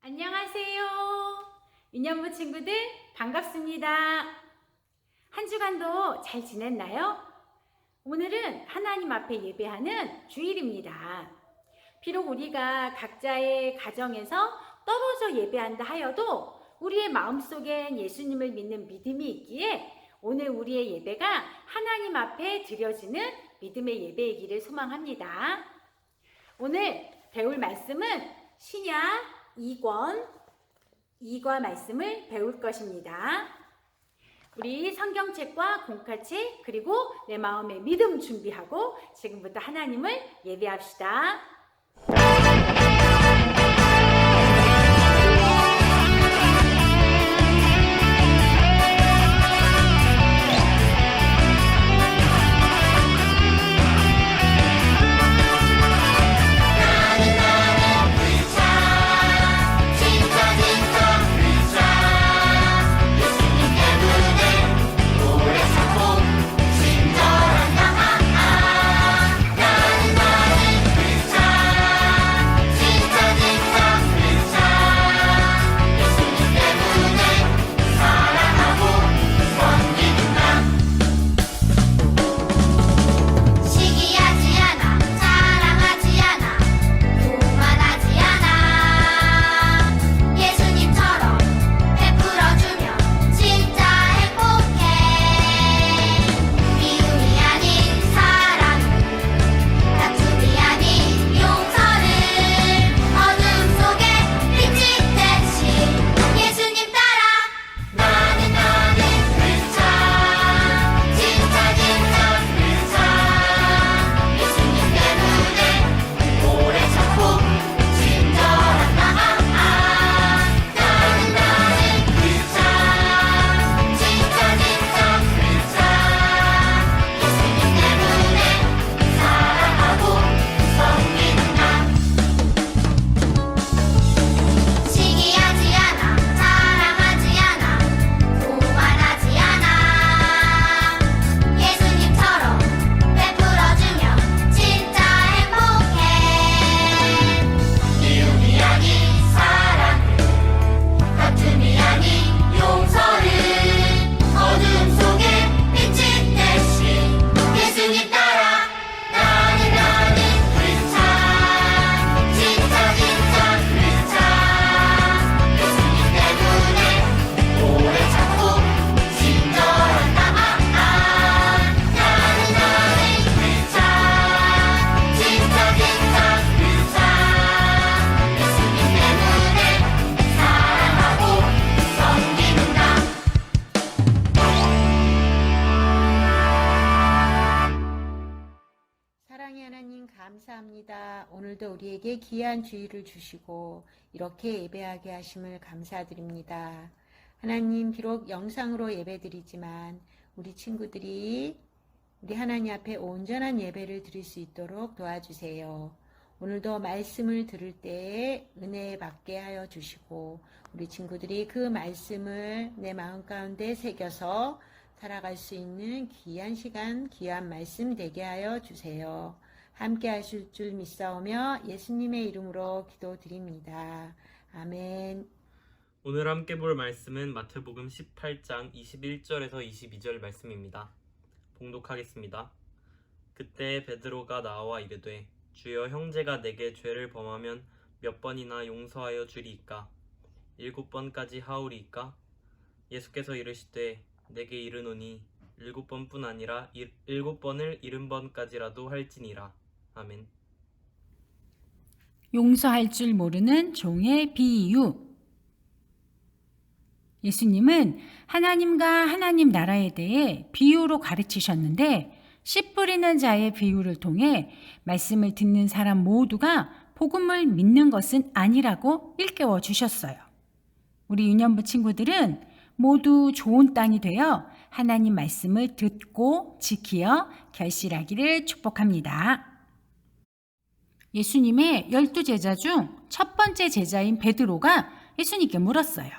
안녕하세요. 유년부 친구들 반갑습니다. 한 주간도 잘 지냈나요? 오늘은 하나님 앞에 예배하는 주일입니다. 비록 우리가 각자의 가정에서 떨어져 예배한다 하여도 우리의 마음속엔 예수님을 믿는 믿음이 있기에 오늘 우리의 예배가 하나님 앞에 드려지는 믿음의 예배이기를 소망합니다. 오늘 배울 말씀은 신약 2과 말씀을 배울 것입니다. 우리 성경책과 공카책 그리고 내 마음의 믿음 준비하고 지금부터 하나님을 예배합시다. 감사합니다. 오늘도 우리에게 귀한 주일을 주시고 이렇게 예배하게 하심을 감사드립니다. 하나님, 비록 영상으로 예배드리지만 우리 친구들이 우리 하나님 앞에 온전한 예배를 드릴 수 있도록 도와주세요. 오늘도 말씀을 들을 때에 은혜 받게 하여 주시고 우리 친구들이 그 말씀을 내 마음 가운데 새겨서 살아갈 수 있는 귀한 시간, 귀한 말씀 되게 하여 주세요. 함께 하실 줄 믿사오며 예수님의 이름으로 기도드립니다. 아멘. 오늘 함께 볼 말씀은 마태복음 18장 21절에서 22절 말씀입니다. 봉독하겠습니다. 그때 베드로가 나와 이르되 주여, 형제가 내게 죄를 범하면 몇 번이나 용서하여 주리이까? 7번까지 하오리이까? 예수께서 이르시되 내게 이르노니 7번뿐 아니라 7번을 70번까지라도 할지니라. 아멘. 용서할 줄 모르는 종의 비유. 예수님은 하나님과 하나님 나라에 대해 비유로 가르치셨는데 씨 뿌리는 자의 비유를 통해 말씀을 듣는 사람 모두가 복음을 믿는 것은 아니라고 일깨워 주셨어요. 우리 유년부 친구들은 모두 좋은 땅이 되어 하나님 말씀을 듣고 지키어 결실하기를 축복합니다. 예수님의 12제자 중 첫 번째 제자인 베드로가 예수님께 물었어요.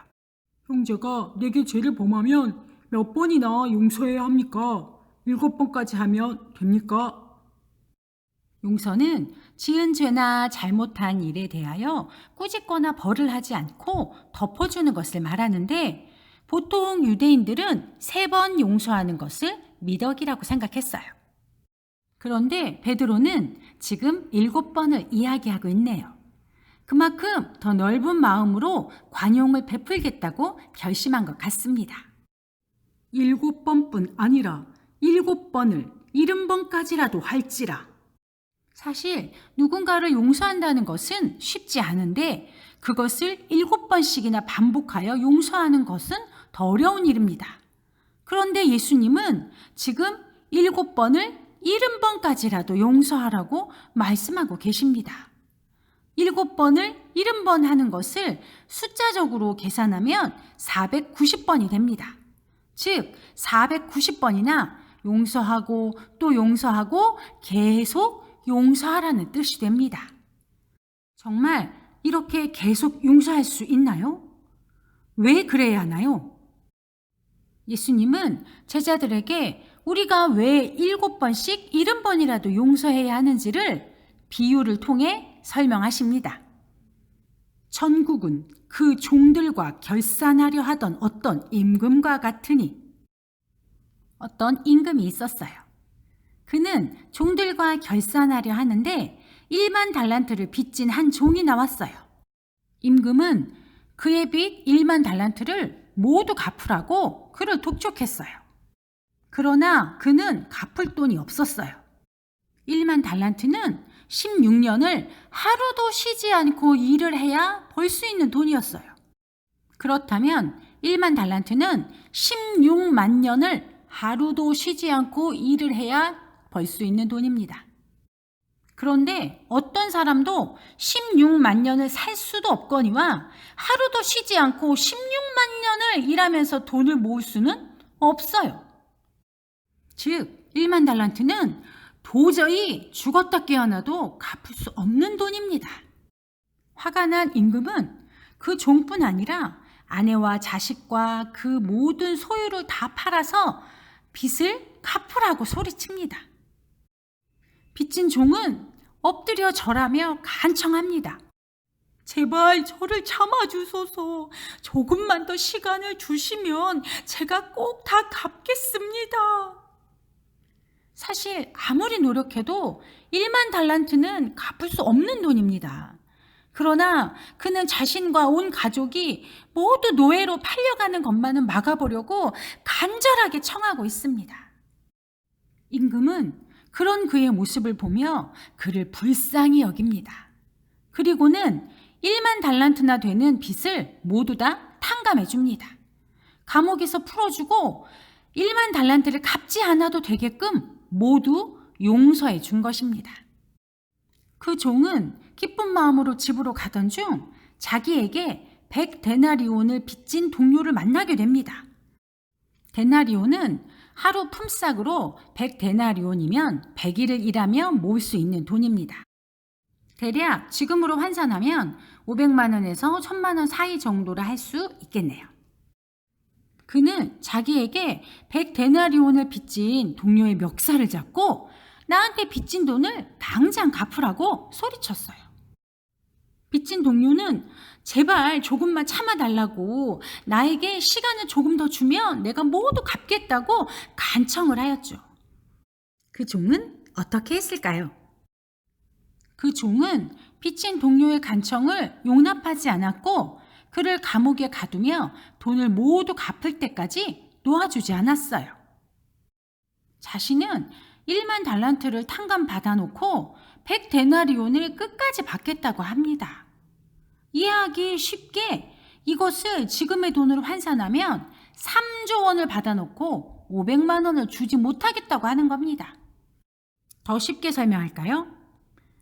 형제가 내게 죄를 범하면 몇 번이나 용서해야 합니까? 7번까지 하면 됩니까? 용서는 지은 죄나 잘못한 일에 대하여 꾸짖거나 벌을 하지 않고 덮어주는 것을 말하는데 보통 유대인들은 3번 용서하는 것을 미덕이라고 생각했어요. 그런데 베드로는 지금 7번을 이야기하고 있네요. 그만큼 더 넓은 마음으로 관용을 베풀겠다고 결심한 것 같습니다. 7번뿐 아니라 7번을 70번까지라도 할지라. 사실 누군가를 용서한다는 것은 쉽지 않은데 그것을 7번씩이나 반복하여 용서하는 것은 더 어려운 일입니다. 그런데 예수님은 지금 7번을 70번까지라도 용서하라고 말씀하고 계십니다. 7번을 70번 하는 것을 숫자적으로 계산하면 490번이 됩니다. 즉 490번이나 용서하고 또 용서하고 계속 용서하라는 뜻이 됩니다. 정말 이렇게 계속 용서할 수 있나요? 왜 그래야 하나요? 예수님은 제자들에게 우리가 왜 7번씩 70번이라도 용서해야 하는지를 비유를 통해 설명하십니다. 천국은 그 종들과 결산하려 하던 어떤 임금과 같으니 어떤 임금이 있었어요. 그는 종들과 결산하려 하는데 1만 달란트를 빚진 한 종이 나왔어요. 임금은 그의 빚 1만 달란트를 모두 갚으라고 그를 독촉했어요. 그러나 그는 갚을 돈이 없었어요. 1만 달란트는 16년을 하루도 쉬지 않고 일을 해야 벌 수 있는 돈이었어요. 그렇다면 1만 달란트는 16만 년을 하루도 쉬지 않고 일을 해야 벌 수 있는 돈입니다. 그런데 어떤 사람도 16만 년을 살 수도 없거니와 하루도 쉬지 않고 16만 년을 일하면서 돈을 모을 수는 없어요. 즉 1만 달란트는 도저히 죽었다 깨어나도 갚을 수 없는 돈입니다. 화가 난 임금은 그 종뿐 아니라 아내와 자식과 그 모든 소유를 다 팔아서 빚을 갚으라고 소리칩니다. 빚진 종은 엎드려 절하며 간청합니다. 제발 저를 참아주소서. 조금만 더 시간을 주시면 제가 꼭 다 갚겠습니다. 사실 아무리 노력해도 1만 달란트는 갚을 수 없는 돈입니다. 그러나 그는 자신과 온 가족이 모두 노예로 팔려가는 것만은 막아보려고 간절하게 청하고 있습니다. 임금은 그런 그의 모습을 보며 그를 불쌍히 여깁니다. 그리고는 1만 달란트나 되는 빚을 모두 다 탕감해 줍니다. 감옥에서 풀어주고 1만 달란트를 갚지 않아도 되게끔 모두 용서해 준 것입니다. 그 종은 기쁜 마음으로 집으로 가던 중 자기에게 100데나리온을 빚진 동료를 만나게 됩니다. 데나리온은 하루 품삯으로 100데나리온이면 100일을 일하며 모을 수 있는 돈입니다. 대략 지금으로 환산하면 500만 원에서 1000만 원 사이 정도를 할 수 있겠네요. 그는 자기에게 100데나리온을 빚진 동료의 멱살을 잡고 나한테 빚진 돈을 당장 갚으라고 소리쳤어요. 빚진 동료는 제발 조금만 참아달라고 나에게 시간을 조금 더 주면 내가 모두 갚겠다고 간청을 하였죠. 그 종은 어떻게 했을까요? 그 종은 빚진 동료의 간청을 용납하지 않았고 그를 감옥에 가두며 돈을 모두 갚을 때까지 놓아주지 않았어요. 자신은 1만 달란트를 탕감받아놓고 100데나리온을 끝까지 받겠다고 합니다. 이해하기 쉽게 이것을 지금의 돈으로 환산하면 3조 원을 받아놓고 500만 원을 주지 못하겠다고 하는 겁니다. 더 쉽게 설명할까요?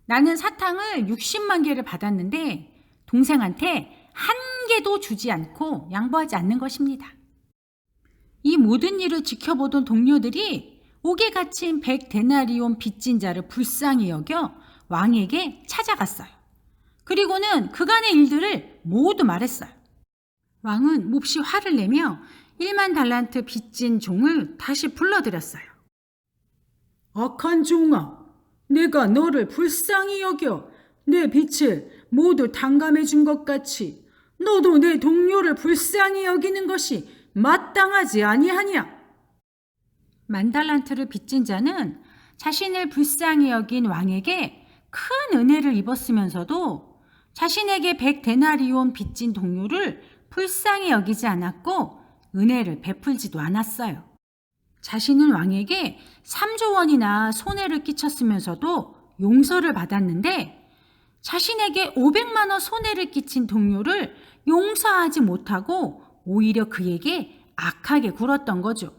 나는 사탕을 60만 개를 받았는데 동생한테 한 개도 주지 않고 양보하지 않는 것입니다. 이 모든 일을 지켜보던 동료들이 옥에 갇힌 100데나리온 빚진 자를 불쌍히 여겨 왕에게 찾아갔어요. 그리고는 그간의 일들을 모두 말했어요. 왕은 몹시 화를 내며 1만 달란트 빚진 종을 다시 불러들였어요. 악한 종아, 내가 너를 불쌍히 여겨 내 빛을 모두 탕감해 준 것 같이 너도 내 동료를 불쌍히 여기는 것이 마땅하지 아니하냐? 10달란트를 빚진 자는 자신을 불쌍히 여긴 왕에게 큰 은혜를 입었으면서도 자신에게 100데나리온 빚진 동료를 불쌍히 여기지 않았고 은혜를 베풀지도 않았어요. 자신은 왕에게 3조 원이나 손해를 끼쳤으면서도 용서를 받았는데 자신에게 500만 원 손해를 끼친 동료를 용서하지 못하고 오히려 그에게 악하게 굴었던 거죠.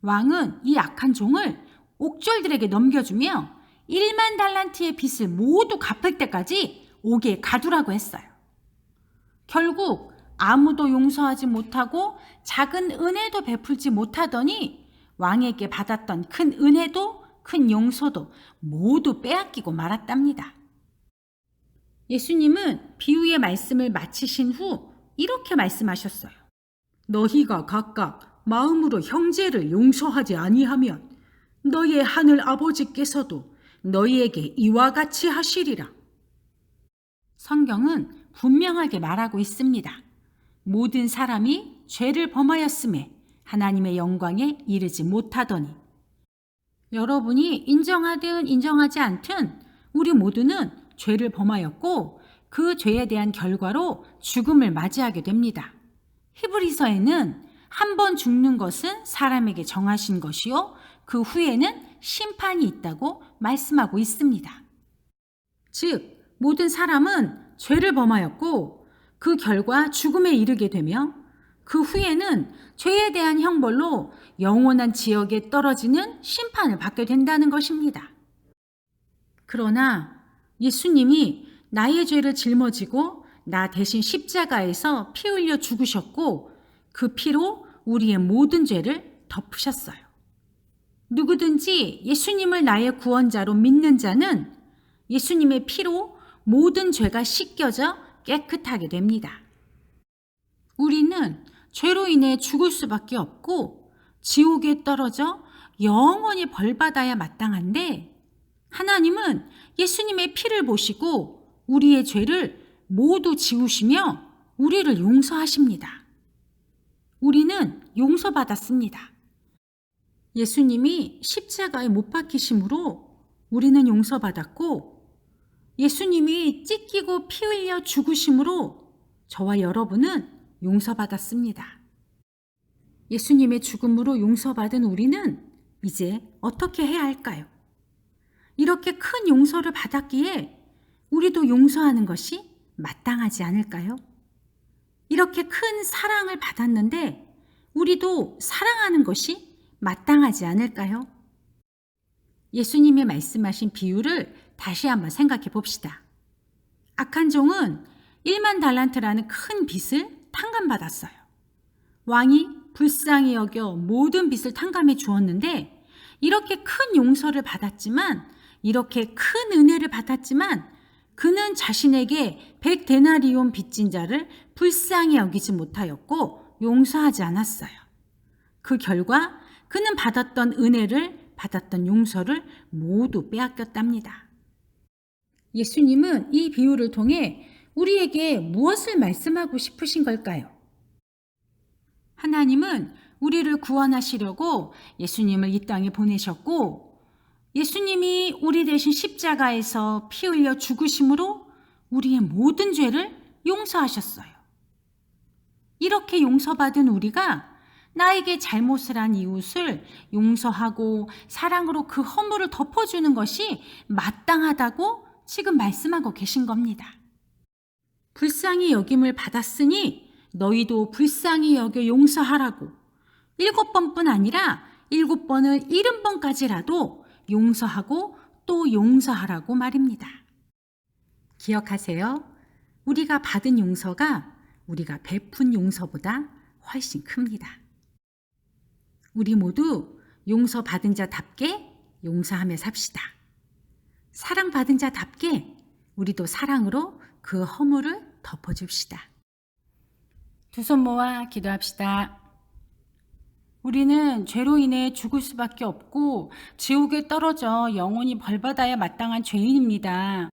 왕은 이 악한 종을 옥졸들에게 넘겨주며 1만 달란트의 빚을 모두 갚을 때까지 옥에 가두라고 했어요. 결국 아무도 용서하지 못하고 작은 은혜도 베풀지 못하더니 왕에게 받았던 큰 은혜도 큰 용서도 모두 빼앗기고 말았답니다. 예수님은 비유의 말씀을 마치신 후 이렇게 말씀하셨어요. 너희가 각각 마음으로 형제를 용서하지 아니하면 너희의 하늘 아버지께서도 너희에게 이와 같이 하시리라. 성경은 분명하게 말하고 있습니다. 모든 사람이 죄를 범하였음에 하나님의 영광에 이르지 못하더니 여러분이 인정하든 인정하지 않든 우리 모두는 죄를 범하였고 그 죄에 대한 결과로 죽음을 맞이하게 됩니다. 히브리서에는 한 번 죽는 것은 사람에게 정하신 것이요 그 후에는 심판이 있다고 말씀하고 있습니다. 즉 모든 사람은 죄를 범하였고 그 결과 죽음에 이르게 되며 그 후에는 죄에 대한 형벌로 영원한 지역에 떨어지는 심판을 받게 된다는 것입니다. 그러나 예수님이 나의 죄를 짊어지고 나 대신 십자가에서 피 흘려 죽으셨고 그 피로 우리의 모든 죄를 덮으셨어요. 누구든지 예수님을 나의 구원자로 믿는 자는 예수님의 피로 모든 죄가 씻겨져 깨끗하게 됩니다. 우리는 죄로 인해 죽을 수밖에 없고 지옥에 떨어져 영원히 벌받아야 마땅한데 하나님은 예수님의 피를 보시고 우리의 죄를 모두 지우시며 우리를 용서하십니다. 우리는 용서받았습니다. 예수님이 십자가에 못 박히심으로 우리는 용서받았고 예수님이 찢기고 피 흘려 죽으심으로 저와 여러분은 용서받았습니다. 예수님의 죽음으로 용서받은 우리는 이제 어떻게 해야 할까요? 이렇게 큰 용서를 받았기에 우리도 용서하는 것이 마땅하지 않을까요? 이렇게 큰 사랑을 받았는데 우리도 사랑하는 것이 마땅하지 않을까요? 예수님이 말씀하신 비유를 다시 한번 생각해 봅시다. 악한 종은 1만 달란트라는 큰 빚을 탕감받았어요. 왕이 불쌍히 여겨 모든 빚을 탕감해 주었는데 이렇게 큰 용서를 받았지만 이렇게 큰 은혜를 받았지만 그는 자신에게 100데나리온 빚진 자를 불쌍히 여기지 못하였고 용서하지 않았어요. 그 결과 그는 받았던 은혜를 받았던 용서를 모두 빼앗겼답니다. 예수님은 이 비유를 통해 우리에게 무엇을 말씀하고 싶으신 걸까요? 하나님은 우리를 구원하시려고 예수님을 이 땅에 보내셨고 예수님이 우리 대신 십자가에서 피 흘려 죽으심으로 우리의 모든 죄를 용서하셨어요. 이렇게 용서받은 우리가 나에게 잘못을 한 이웃을 용서하고 사랑으로 그 허물을 덮어주는 것이 마땅하다고 지금 말씀하고 계신 겁니다. 불쌍히 여김을 받았으니 너희도 불쌍히 여겨 용서하라고 7번뿐 아니라 7번을 70번까지라도 용서하고 또 용서하라고 말입니다. 기억하세요. 우리가 받은 용서가 우리가 베푼 용서보다 훨씬 큽니다. 우리 모두 용서받은 자답게 용서하며 삽시다. 사랑받은 자답게 우리도 사랑으로 그 허물을 덮어줍시다. 두 손 모아 기도합시다. 우리는 죄로 인해 죽을 수밖에 없고 지옥에 떨어져 영원히 벌받아야 마땅한 죄인입니다.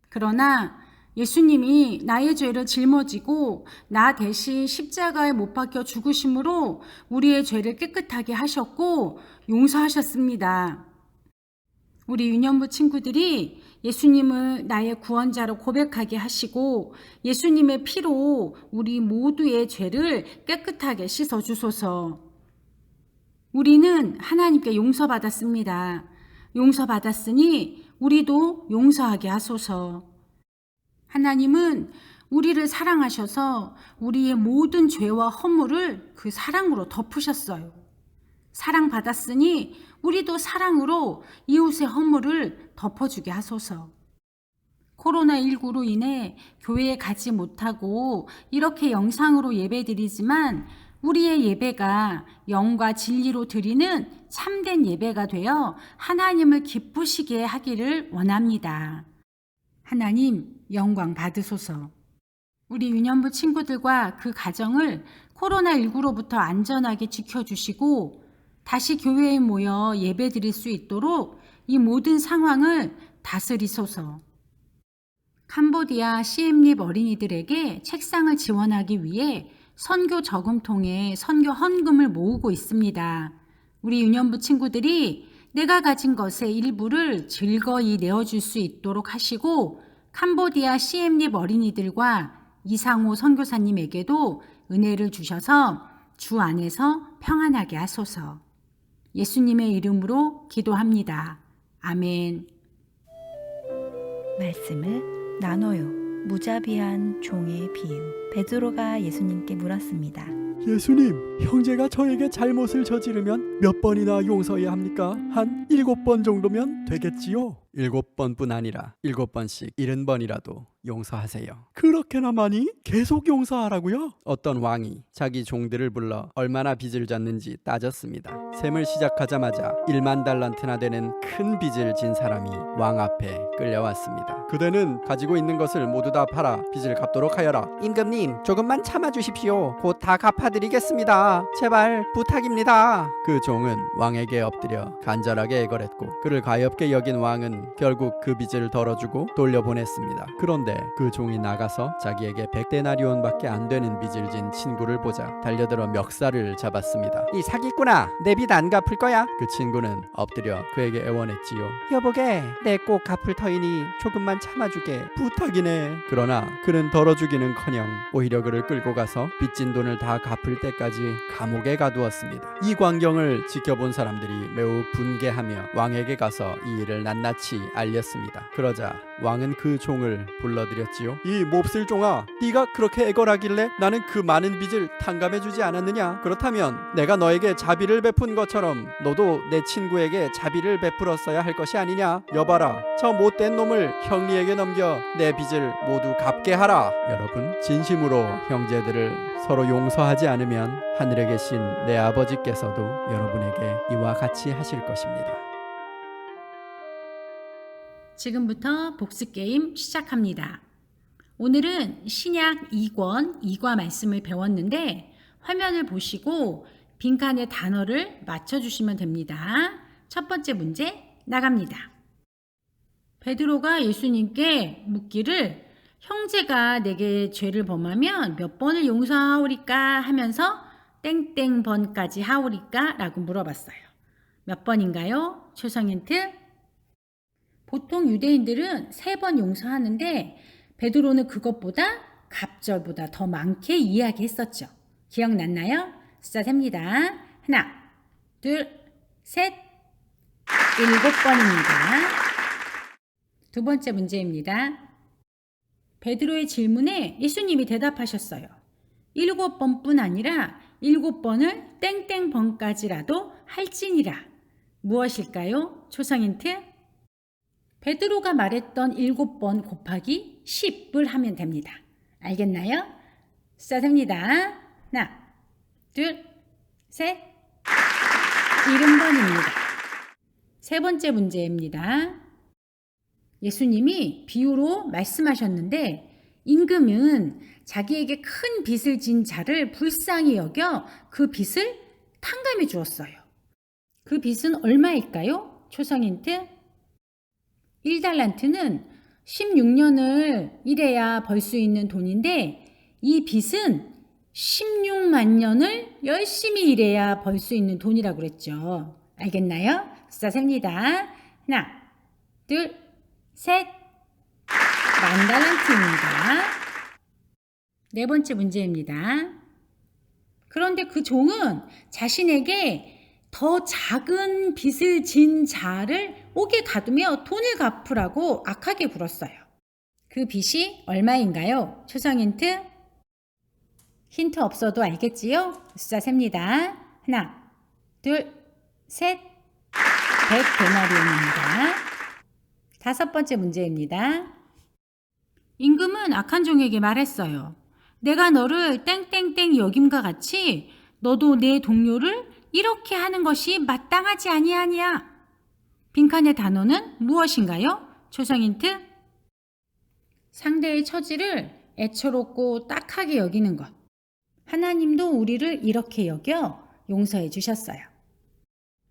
그러나 예수님이 나의 죄를 짊어지고 나 대신 십자가에 못 박혀 죽으심으로 우리의 죄를 깨끗하게 하셨고 용서하셨습니다. 우리 유년부 친구들이 예수님을 나의 구원자로 고백하게 하시고 예수님의 피로 우리 모두의 죄를 깨끗하게 씻어주소서. 우리는 하나님께 용서받았습니다. 용서받았으니 우리도 용서하게 하소서. 하나님은 우리를 사랑하셔서 우리의 모든 죄와 허물을 그 사랑으로 덮으셨어요. 사랑받았으니 우리도 사랑으로 이웃의 허물을 덮어주게 하소서. 코로나19로 인해 교회에 가지 못하고 이렇게 영상으로 예배드리지만 우리의 예배가 영과 진리로 드리는 참된 예배가 되어 하나님을 기쁘시게 하기를 원합니다. 하나님 영광 받으소서. 우리 유년부 친구들과 그 가정을 코로나19로부터 안전하게 지켜주시고 다시 교회에 모여 예배드릴 수 있도록 이 모든 상황을 다스리소서. 캄보디아 시엠립 어린이들에게 책상을 지원하기 위해 선교 저금통에 선교 헌금을 모으고 있습니다. 우리 유년부 친구들이 내가 가진 것의 일부를 즐거이 내어줄 수 있도록 하시고 캄보디아 시엠립 어린이들과 이상호 선교사님에게도 은혜를 주셔서 주 안에서 평안하게 하소서. 예수님의 이름으로 기도합니다. 아멘. 말씀을 나눠요. 무자비한 종의 비유. 베드로가 예수님께 물었습니다. 예수님, 형제가 저에게 잘못을 저지르면 몇 번이나 용서해야 합니까? 한 7번 정도면 되겠지요? 7번뿐 아니라 7번씩 70번이라도 용서하세요. 그렇게나 많이? 계속 용서하라고요? 어떤 왕이 자기 종들을 불러 얼마나 빚을 졌는지 따졌습니다. 셈을 시작하자마자 1만 달란트나 되는 큰 빚을 진 사람이 왕 앞에 끌려왔습니다. 그대는 가지고 있는 것을 모두 다 팔아 빚을 갚도록 하여라. 임금님, 조금만 참아주십시오. 곧 다 갚아드리겠습니다. 제발 부탁입니다. 그 종은 왕에게 엎드려 간절하게 애걸했고 그를 가엾게 여긴 왕은 결국 그 빚을 덜어주고 돌려보냈습니다. 그런데 그 종이 나가서 자기에게 100데나리온밖에 안 되는 빚을 진 친구를 보자 달려들어 멱살을 잡았습니다. 이 사기꾼아, 내 빚 안 갚을 거야? 그 친구는 엎드려 그에게 애원했지요. 여보게, 내 꼭 갚을 터이니 조금만 참아주게. 부탁이네. 그러나 그는 덜어주기는커녕 오히려 그를 끌고 가서 빚진 돈을 다 갚을 때까지 감옥에 가두었습니다. 이 광경을 지켜본 사람들이 매우 분개하며 왕에게 가서 이 일을 낱낱이 알렸습니다. 그러자 왕은 그 종을 불러들였지요. 이 몹쓸 종아, 네가 그렇게 애걸하길래 나는 그 많은 빚을 탕감해주지 않았느냐? 그렇다면 내가 너에게 자비를 베푼 것처럼 너도 내 친구에게 자비를 베풀었어야 할 것이 아니냐? 여봐라, 저 못된 놈을 형리에게 넘겨 내 빚을 모두 갚게 하라. 여러분, 진심으로 형제들을 서로 용서하지 않으면 하늘에 계신 내 아버지께서도 여러분에게 이와 같이 하실 것입니다. 지금부터 복습 게임 시작합니다. 오늘은 신약 2권 2과 말씀을 배웠는데 화면을 보시고 빈칸에 단어를 맞춰주시면 됩니다. 첫 번째 문제 나갑니다. 베드로가 예수님께 묻기를 형제가 내게 죄를 범하면 몇 번을 용서하오리까 하면서 땡땡번까지 하오리까 라고 물어봤어요. 몇 번인가요? 초성 힌트. 보통 유대인들은 3번 용서하는데 베드로는 그것보다 갑절보다 더 많게 이야기했었죠. 기억났나요? 숫자 셉니다. 하나, 둘, 셋, 7번입니다. 두 번째 문제입니다. 베드로의 질문에 예수님이 대답하셨어요. 7번뿐 아니라 7번을 땡땡번까지라도 할지니라. 무엇일까요? 초성 힌트. 베드로가 말했던 7번 곱하기 10을 하면 됩니다. 알겠나요? 숫자 셉니다. 하나, 둘, 셋, 70번입니다. 세 번째 문제입니다. 예수님이 비유로 말씀하셨는데 임금은 자기에게 큰 빚을 진 자를 불쌍히 여겨 그 빚을 탕감해 주었어요. 그 빚은 얼마일까요? 초성 힌트. 1달란트는 16년을 일해야 벌 수 있는 돈인데 이 빚은 16만 년을 열심히 일해야 벌 수 있는 돈이라고 그랬죠. 알겠나요? 숫자 셉니다. 하나, 둘, 셋. 만달란트입니다. 네 번째 문제입니다. 그런데 그 종은 자신에게 더 작은 빚을 진 자를 옥에 가두며 돈을 갚으라고 악하게 굴었어요. 그 빚이 얼마인가요? 초성 힌트. 힌트 없어도 알겠지요? 숫자 셉니다. 하나, 둘, 셋. 100데나리온입니다. 다섯 번째 문제입니다. 임금은 악한 종에게 말했어요. 내가 너를 땡땡땡 여김과 같이 너도 내 동료를 이렇게 하는 것이 마땅하지 아니하니야. 빈칸의 단어는 무엇인가요? 초성 힌트. 상대의 처지를 애처롭고 딱하게 여기는 것. 하나님도 우리를 이렇게 여겨 용서해 주셨어요.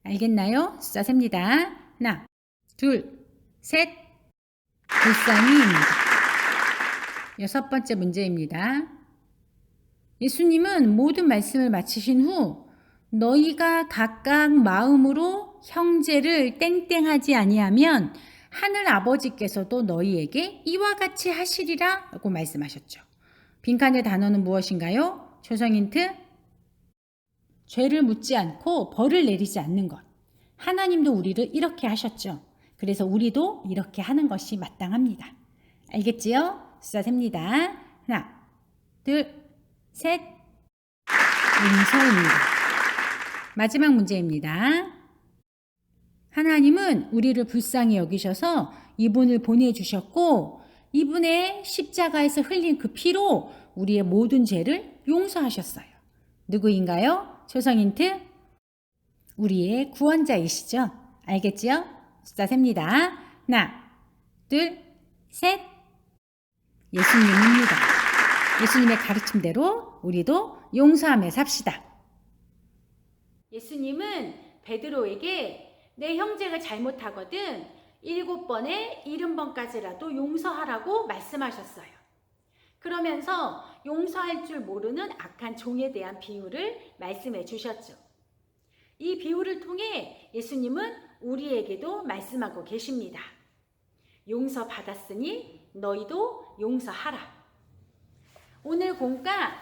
알겠나요? 숫자 셉니다. 하나, 둘, 셋. 불쌍히입니다. 여섯 번째 문제입니다. 예수님은 모든 말씀을 마치신 후 너희가 각각 마음으로 형제를 땡땡하지 아니하면 하늘 아버지께서도 너희에게 이와 같이 하시리라 라고 말씀하셨죠. 빈칸의 단어는 무엇인가요? 초성 힌트. 죄를 묻지 않고 벌을 내리지 않는 것. 하나님도 우리를 이렇게 하셨죠. 그래서 우리도 이렇게 하는 것이 마땅합니다. 알겠지요? 숫자 셉니다. 하나, 둘, 셋. 용서입니다. 마지막 문제입니다. 하나님은 우리를 불쌍히 여기셔서 이분을 보내주셨고 이분의 십자가에서 흘린 그 피로 우리의 모든 죄를 용서하셨어요. 누구인가요? 초성 힌트. 우리의 구원자이시죠. 알겠지요? 숫자 셉니다. 하나, 둘, 셋. 예수님입니다. 예수님의 가르침대로 우리도 용서하며 삽시다. 예수님은 베드로에게 내 형제가 잘못하거든 7번에 70번까지라도 용서하라고 말씀하셨어요. 그러면서 용서할 줄 모르는 악한 종에 대한 비유를 말씀해 주셨죠. 이 비유를 통해 예수님은 우리에게도 말씀하고 계십니다. 용서받았으니 너희도 용서하라. 오늘 공과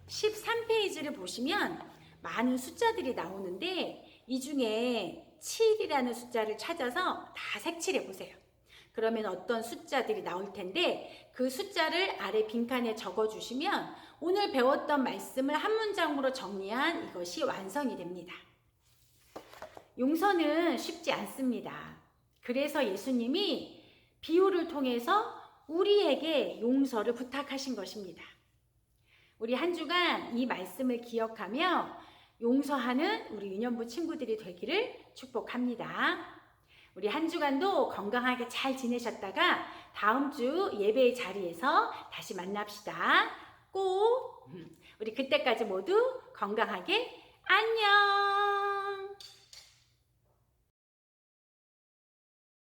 13페이지를 보시면 많은 숫자들이 나오는데 이 중에 7이라는 숫자를 찾아서 다 색칠해 보세요. 그러면 어떤 숫자들이 나올 텐데 그 숫자를 아래 빈칸에 적어주시면 오늘 배웠던 말씀을 한 문장으로 정리한 이것이 완성이 됩니다. 용서는 쉽지 않습니다. 그래서 예수님이 비유를 통해서 우리에게 용서를 부탁하신 것입니다. 우리 한 주간 이 말씀을 기억하며 용서하는 우리 유년부 친구들이 되기를 축복합니다. 우리 한 주간도 건강하게 잘 지내셨다가 다음 주 예배의 자리에서 다시 만납시다. 꼭 우리 그때까지 모두 건강하게 안녕.